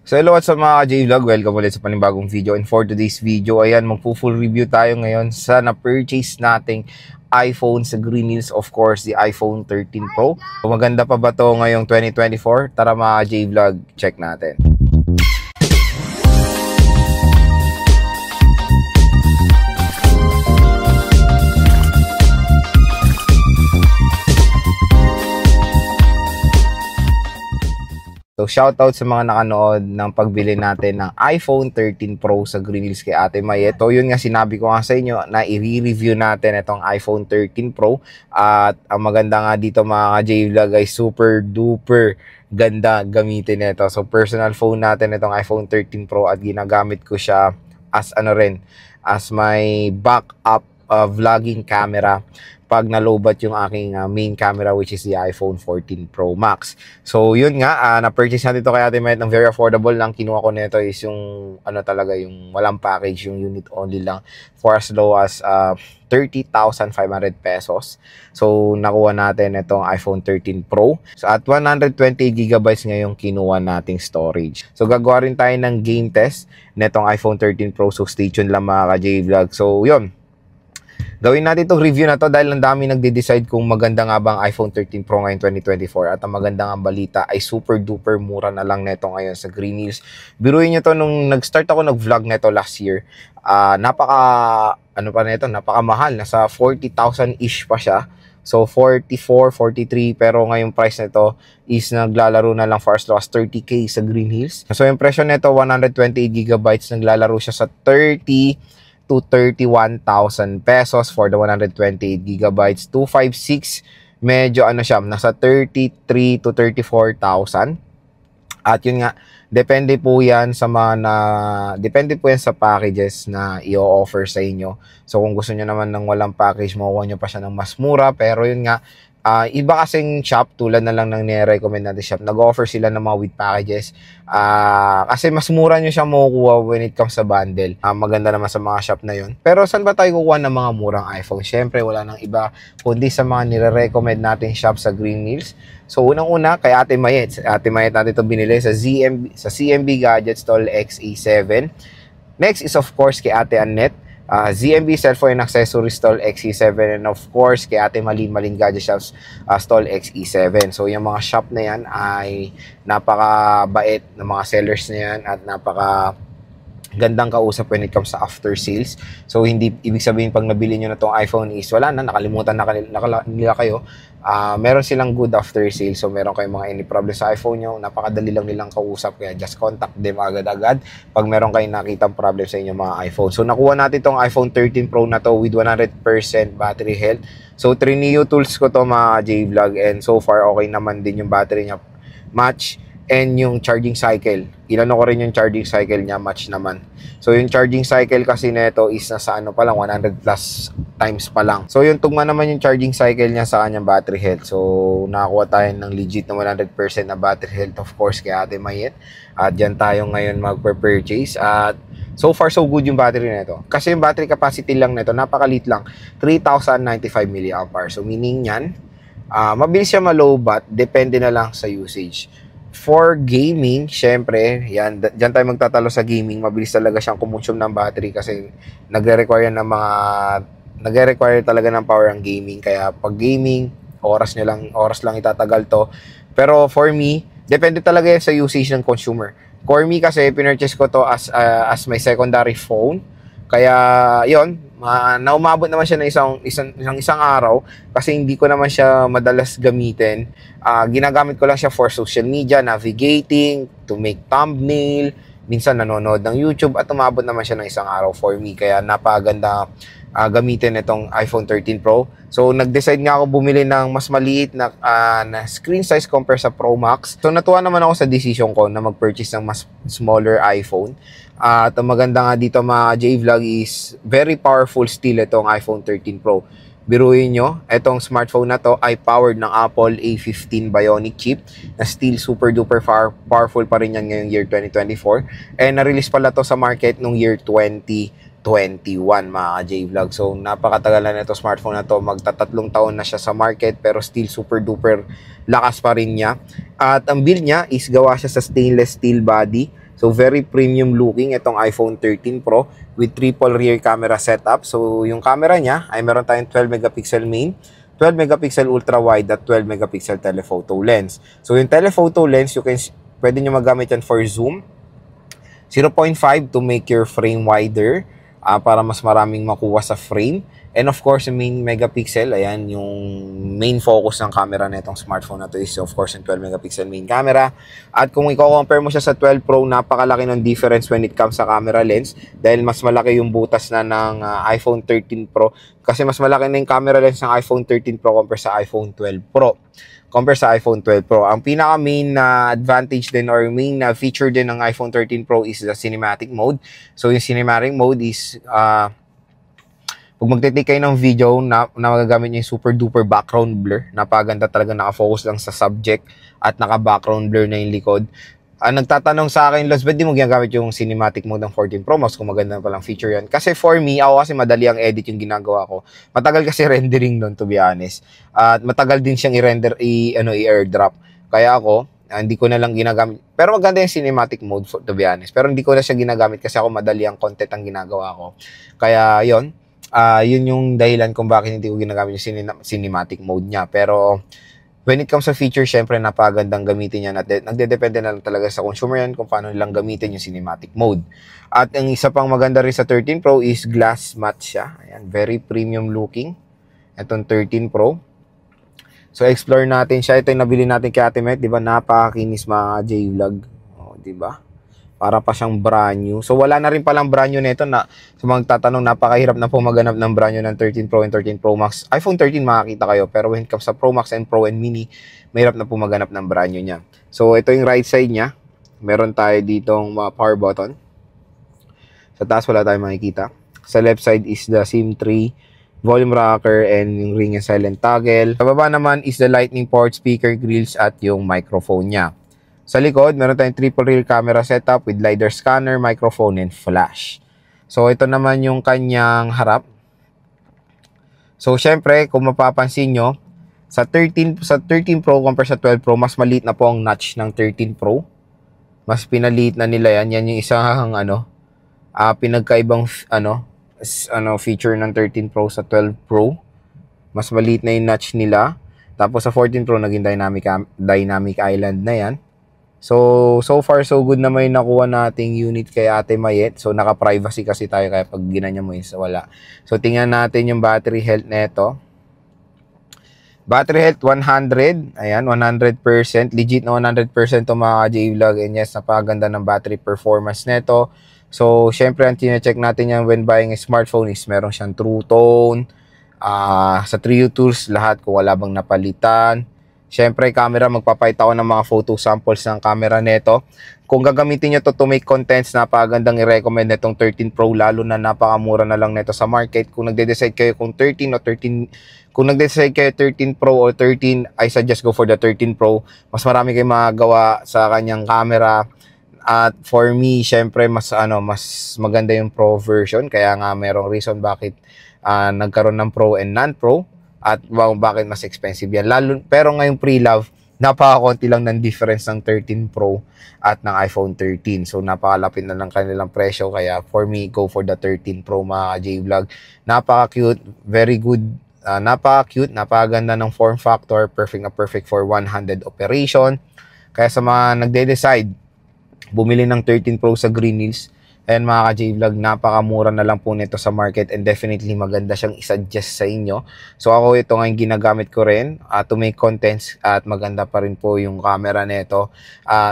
So hello, what's up mga J-Vlog? Welcome ulit sa panibagong video. And for today's video, ayan, magpo-full review tayo ngayon sa na-purchase nating iPhone sa Green Hills. Of course, the iPhone 13 Pro. So, maganda pa ba to ngayong 2024? Tara mga J-Vlog, check natin. So, shoutout sa mga nakanood ng pagbili natin ng iPhone 13 Pro sa Green Hills kay Ate Mayet. So, yun nga, sinabi ko nga sa inyo na i-review natin itong iPhone 13 Pro. At ang maganda nga dito mga J-Vlog ay super duper ganda gamitin ito. So, personal phone natin itong iPhone 13 Pro at ginagamit ko siya as as my backup vlogging camera pag nalobat yung aking main camera, which is the iPhone 14 Pro Max. So yun nga, na-purchase natin ito kay Ate Mayet ng very affordable lang. Kinuha ko nito is yung talaga yung walang package, yung unit only lang for as low as 30,500 pesos. So nakuha natin itong iPhone 13 Pro. So at 120 gigabytes ngayong kinuha nating storage. So gagawa rin tayo ng game test nitong iPhone 13 Pro. So stay tuned lang mga ka-J-Vlog. So yun, gawin natin itong review na to dahil ang dami nagde-decide kung maganda nga ba ang iPhone 13 Pro ngayon 2024 at ang maganda nga balita ay super duper mura na lang neto ngayon sa Green Hills. Biruin nyo to, nung nag-start ako nag-vlog neto last year, napakamahal, nasa 40,000 ish pa siya. So 44, 43, pero ngayong price nito is naglalaro na lang for as low as 30k sa Green Hills. So yung presyo nito 128 gigabytes, naglalaro siya sa 30 to 31,000 pesos for the 128 gigabytes. 256, medyo siya, nasa 33 to 34,000. At yun nga, depende po yan sa packages na i-offer sa inyo. So kung gusto nyo naman ng walang package, makuha nyo pa siya ng mas mura. Pero yun nga, iba kasing shop, tulad na lang ng nire-recommend natin shop, nag-offer sila ng mga with packages. Kasi mas mura nyo siya makukuha when it comes sa bundle. Maganda naman sa mga shop na yun. Pero saan ba tayo kukuha ng mga murang iPhone? Siyempre, wala nang iba kundi sa mga nire-recommend natin shop sa Green Hills. So, unang-una, kay Ate Mayet. Ate Mayet natin ito binili sa CMB Gadgets Tall XA7. Next is of course kay Ate Annette. ZMB Cellphone and Accessories Stall XE7, and of course kay Ate Malin Gadget Shops Stall XE7. So yung mga shop na yan ay napakabait ng mga sellers na yan at gandang kausap when it comes sa after sales. So hindi ibig sabihin pag nabili nyo na tong iPhone is wala na, nakalimutan nila kayo. Meron silang good after sales. So meron kayong mga any problem sa iPhone nyo, napakadali lang nilang kausap, kaya just contact them agad-agad pag meron kayong nakitang problem sa inyong mga iPhone. So nakuha natin tong iPhone 13 Pro na to with 100% battery health. So Trineo tools ko to mga J-Vlog, and so far okay naman din yung battery niya, match. And yung charging cycle, inano ko rin yung charging cycle niya, match naman. So yung charging cycle kasi nito is nasa pa lang, 100 plus times pa lang. So yung tugma naman yung charging cycle niya sa kanyang battery health. So nakakuha tayo ng legit na 100% na battery health, of course kay Ate Mayet. At dyan tayo ngayon magpe-purchase. At so far so good yung battery nito. Kasi yung battery capacity lang nito, napakalit lang, 3,095 mAh. So meaning yan, mabilis siya ma-lowbat, depende na lang sa usage. For gaming, syempre, dyan tayo magtatalo sa gaming. Mabilis talaga siyang kumonsume ng battery kasi nagre-require talaga ng power ang gaming. Kaya pag gaming, oras lang itatagal to. Pero for me, depende talaga yan sa usage ng consumer. For me kasi, pinurchase ko to as my secondary phone. Kaya, yon, naumabot naman siya ng isang araw kasi hindi ko naman siya madalas gamitin. Ginagamit ko lang siya for social media, navigating, to make thumbnail, minsan nanonood ng YouTube, at umabot naman siya ng isang araw for me. Kaya napaganda gamitin itong iPhone 13 Pro. So nag-decide nga ako bumili ng mas maliit na screen size compare sa Pro Max. So natuwa naman ako sa decision ko na mag-purchase ng mas smaller iPhone. At ang maganda nga dito mga J-Vlog is very powerful still itong iPhone 13 Pro. Biruin nyo, itong smartphone na to ay powered ng Apple A15 Bionic chip na still super duper powerful pa rin yan ngayong year 2024. And na-release pala to sa market nung year 2021 mga J-Vlog. So napakatagal na ito smartphone na to, magtatatlong taon na siya sa market pero still super duper lakas pa rin niya. At ang build niya is gawa siya sa stainless steel body So, very premium looking itong iPhone 13 Pro with triple rear camera setup. So, yung camera niya ay meron tayong 12 megapixel main, 12 megapixel ultra wide at 12 megapixel telephoto lens. So, yung telephoto lens, pwede nyo magamit yan for zoom, 0.5 to make your frame wider, para mas maraming makuha sa frame. And of course, yung main megapixel, ayan, yung main focus ng camera na itong smartphone na to is of course yung 12 megapixel main camera. At kung i-compare mo siya sa 12 Pro, napakalaki ng difference when it comes sa camera lens dahil mas malaki yung butas na ng iPhone 13 Pro kasi mas malaki na yung camera lens ng iPhone 13 Pro compare sa iPhone 12 Pro. Ang pinaka main na advantage din or main na feature din ng iPhone 13 Pro is the cinematic mode. So yung cinematic mode is pag magte-take kayo ng video na magagamit nyo yung super duper background blur, napaganda talaga, nakafocus lang sa subject at naka-background blur na yung likod. Nagtatanong sa akin, Los, ba't di mo ginagamit yung cinematic mode ng 14 Pro Max kung maganda palang feature yan? Kasi for me, ako kasi madali ang edit yung ginagawa ko. Matagal kasi rendering nun, to be honest. At matagal din siyang i-render, i-airdrop. Kaya ako, hindi ko na lang ginagamit. Pero maganda yung cinematic mode, to be honest. Pero hindi ko na siya ginagamit kasi ako madali ang content ang ginagawa ko. Kaya yon, yun yung dahilan kung bakit hindi ko ginagamit yung cinematic mode niya. Pero when it comes sa feature, syempre napagandang gamitin yan at nagdedepende na lang talaga sa consumer yan kung paano nilang gamitin yung cinematic mode. At ang isa pang maganda rin sa 13 Pro is glass matte siya. Ayan, very premium looking itong 13 Pro. So explore natin siya. Ito yung nabili natin kay Ate Met, di ba? Napakakinis mga J-Vlog. Oh, di ba? Para pa siyang brand new. So wala na rin palang brand new nito na sa mga tatanong, napakahirap na po maganap ng brand new ng 13 Pro and 13 Pro Max. iPhone 13 makakita kayo, pero when it comes sa Pro Max and Pro and Mini, mahirap na po maganap ng brand new niya. So ito yung right side niya. Meron tayo ditong power button. Sa taas wala tayong makikita. Sa left side is the SIM 3, volume rocker, and yung ring and silent toggle. Sa baba naman is the lightning port, speaker grills, at yung microphone niya. Sa likod, meron tayong triple rear camera setup with LiDAR scanner, microphone, and flash. So, ito naman yung kanyang harap. So, syempre, kung mapapansin nyo, sa 13 Pro compare sa 12 Pro, mas maliit na po ang notch ng 13 Pro. Mas pinaliit na nila yan. Yan yung isang, pinagkaibang, feature ng 13 Pro sa 12 Pro. Mas maliit na yung notch nila. Tapos, sa 14 Pro, naging dynamic island na yan. So far so good na may nakuha nating unit kay Ate Mayet. So naka-privacy kasi tayo kaya pag ginanya mo is wala. So tingnan natin yung battery health nito. Battery health 100. Ayan, 100%. Legit na 100% to mga J-Vlog. And yes, napaganda ng battery performance nito. So syempre ang tine-check natin yan when buying a smartphone is meron siyang True Tone. Sa Trio Tools lahat kung wala bang napalitan. Siyempre, camera, magpapakita ko ng mga photo samples ng camera neto. Kung gagamitin nyo to make contents, napakagandang i-recommend netong 13 Pro, lalo na napakamura na lang neto sa market. Kung nagde-decide kayo kung 13 Pro o 13, I suggest go for the 13 Pro. Mas marami kayong magagawa sa kanyang camera. At for me, syempre, mas maganda yung Pro version. Kaya nga, merong reason bakit nagkaroon ng Pro and non-Pro. At bakit mas expensive yan. Pero ngayong pre-love, napakakonti lang ng difference ng 13 Pro at ng iPhone 13. So, napakalapit na lang kanilang presyo. Kaya, for me, go for the 13 Pro mga J-Vlog. Napaka-cute, very good. Napaka-cute, napakaganda ng form factor. Perfect na perfect for one-handed operation. Kaya sa mga nagde-decide, bumili ng 13 Pro sa Green Hills, ayan mga ka-J-Vlog, napakamura na lang po nito sa market and definitely maganda siyang isuggest sa inyo. So ako ito ngayon ginagamit ko rin to make contents at maganda pa rin po yung camera nito.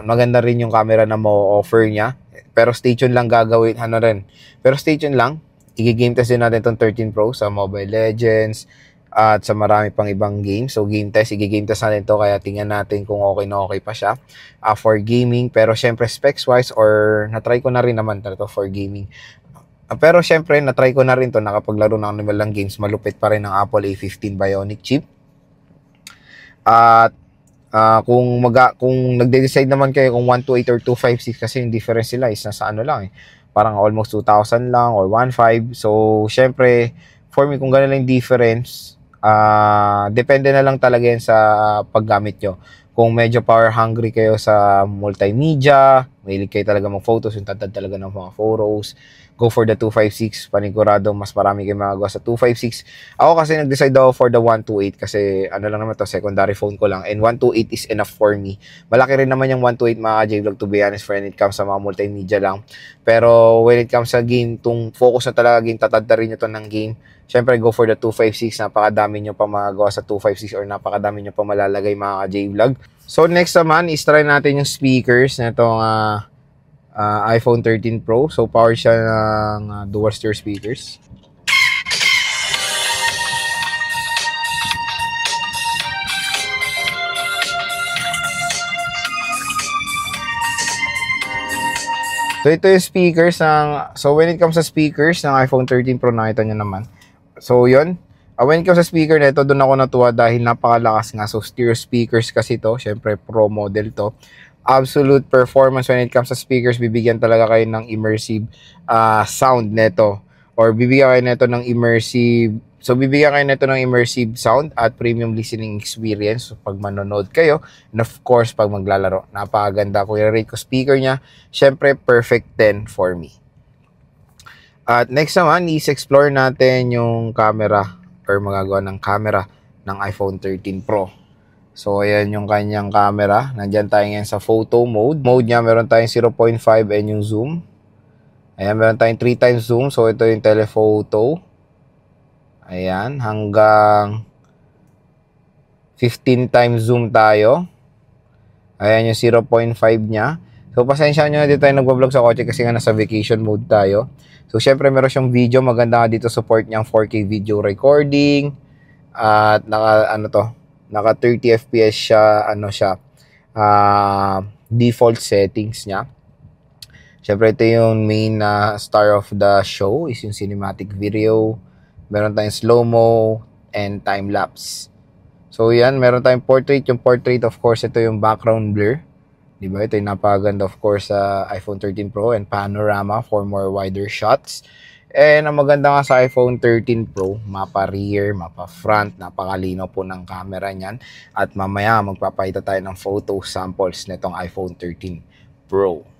Maganda rin yung camera na mo-offer niya. Pero stay tuned lang gagawin, Pero stay tuned lang, i-game test din natin itong 13 Pro sa Mobile Legends at sa marami pang ibang games. So game test, i-game test natin ito kaya tingnan natin kung okay na okay pa siya for gaming. Pero syempre specs wise or natry ko na rin naman ito for gaming. Pero syempre natry ko na rin to nakapaglaro na ako ng lang games. Malupit pa rin ang Apple A15 Bionic chip. At kung nagde-decide naman kayo kung 128 or 256 kasi yung difference nila is nasa lang parang almost 2,000 lang or 1.5. So syempre for me kung ganun lang yung difference, depende na lang talaga yan sa paggamit nyo. Kung medyo power hungry kayo sa multimedia, mahilig kayo talaga mag-photos, yung tatad talaga ng mga photos, go for the 256. Panigurado, mas marami kayo magagawa sa 256. Ako kasi nag-decide ako for the 128 kasi ano lang naman to, secondary phone ko lang. And 128 is enough for me. Malaki rin naman yung 128 mga J-Vlog, to be honest, when it comes sa mga multimedia lang. Pero when it comes sa game, tung focus na talaga game, tatad na rin ito ng game. Siyempre, go for the 256. Napakadami nyo pa magagawa sa 256 or napakadami nyo pa malalagay mga J-Vlog. So, next naman, is try natin yung speakers na itong iPhone 13 Pro. So, power siya ng dual stereo speakers. So, ito yung speakers ng... So, when it comes sa speakers ng iPhone 13 Pro, nakita nyo naman. So, yun. When it comes sa speaker na ito, doon ako natuwa dahil napakalakas nga. So, stereo speakers kasi to. Siyempre, Pro model to. Absolute performance when it comes sa speakers. Bibigyan talaga kayo ng immersive sound neto. Or bibigyan kayo neto ng immersive... So, bibigyan kayo neto ng immersive sound at premium listening experience. So, pag manonood kayo, and of course, pag maglalaro, napakaganda. Kung i-rate ko speaker niya, syempre, perfect 10 for me. At next naman, is-explore natin yung camera or magagawa ng camera ng iPhone 13 Pro. So, ayan yung kanyang camera. Nandyan tayo ngayon sa photo mode. Mode niya, meron tayong 0.5 and yung zoom. Ayan, meron tayong 3 times zoom. So, ito yung telephoto. Ayan, hanggang 15 times zoom tayo. Ayan yung 0.5 niya. So, pasensya nyo na dito tayo nagbablog sa kotse kasi nga nasa vacation mode tayo. So, syempre meron siyang video. Maganda nga dito support niyang 4K video recording. At naka 30 FPS siya, default settings niya. Syempre ito yung main star of the show is yung cinematic video. Meron tayong slow-mo and time-lapse. So, yan. Meron tayong portrait. Yung portrait, of course, ito yung background blur. Diba? Ito yung napaganda, of course, sa iPhone 13 Pro and panorama for more wider shots. And ang maganda nga sa iPhone 13 Pro, mapa rear, mapa front, napakalinaw po ng camera niyan. At mamaya, magpapakita tayo ng photo samples nitong iPhone 13 Pro.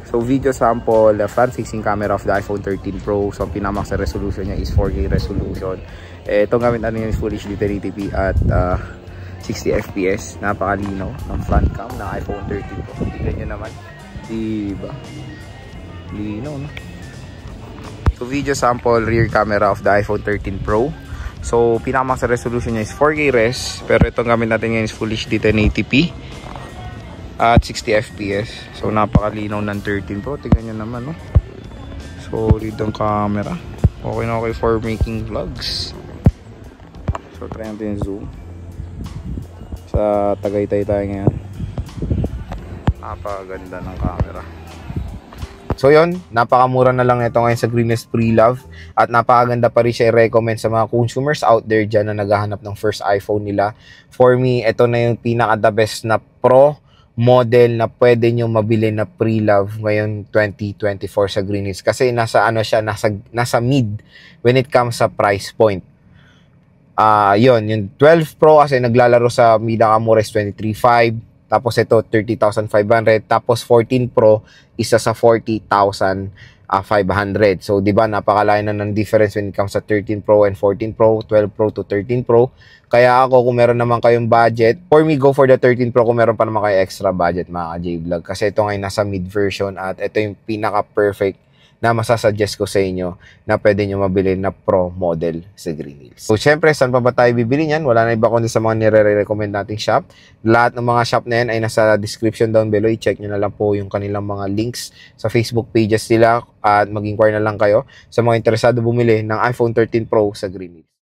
So, video sample, the front-facing camera of the iPhone 13 Pro. So, ang pinamax na resolution niya is 4K resolution. Itong gamit natin is Full HD 1080p at 60 FPS. Napakalinaw ng front cam ng iPhone 13 Pro. Tignan nyo naman. Diba? Linaw, no? So, video sample, rear camera of the iPhone 13 Pro. So, pinamax na resolution niya is 4K res. Pero itong gamit natin ngayon is Full HD 1080p. At 60 FPS. So, napakalinaw ng 13 Pro. Tignan nyo naman, no? Solid ang camera. Okay na okay for making vlogs. So, try natin yung zoom. Sa Tagaytay tayo ngayon. Napakaganda ng camera. So, yun. Napakamura na lang ito ngayon sa Greenless Pre-Love. At napakaganda pa rin siya i-recommend sa mga consumers out there dyan na naghahanap ng first iPhone nila. For me, ito na yung pinaka-the best na Pro model na pwede nyo mabili na pre-love ngayon 2024 sa Greenwich. Kasi nasa mid when it comes sa price point. Yung 12 Pro kasi naglalaro sa Nakamura is 23,500. Tapos ito 30,500. Tapos 14 Pro isa sa 40,500. So, di ba, napakalayo na ng difference when it comes sa 13 Pro and 14 Pro, 12 Pro to 13 Pro. Kaya ako, kung meron naman kayong budget, for me, go for the 13 Pro kung meron pa naman kayo extra budget, mga J-Vlog. Kasi ito ngayon nasa mid version at ito yung pinaka-perfect na masasuggest ko sa inyo na pwede nyo mabili na Pro model sa Green Hills. So, syempre, saan pa ba tayo bibili niyan? Wala na iba kundi sa mga nire-recommend nating shop. Lahat ng mga shop na yan ay nasa description down below. I-check nyo na lang po yung kanilang mga links sa Facebook pages nila at mag-inquire na lang kayo sa mga interesado bumili ng iPhone 13 Pro sa Green Hills.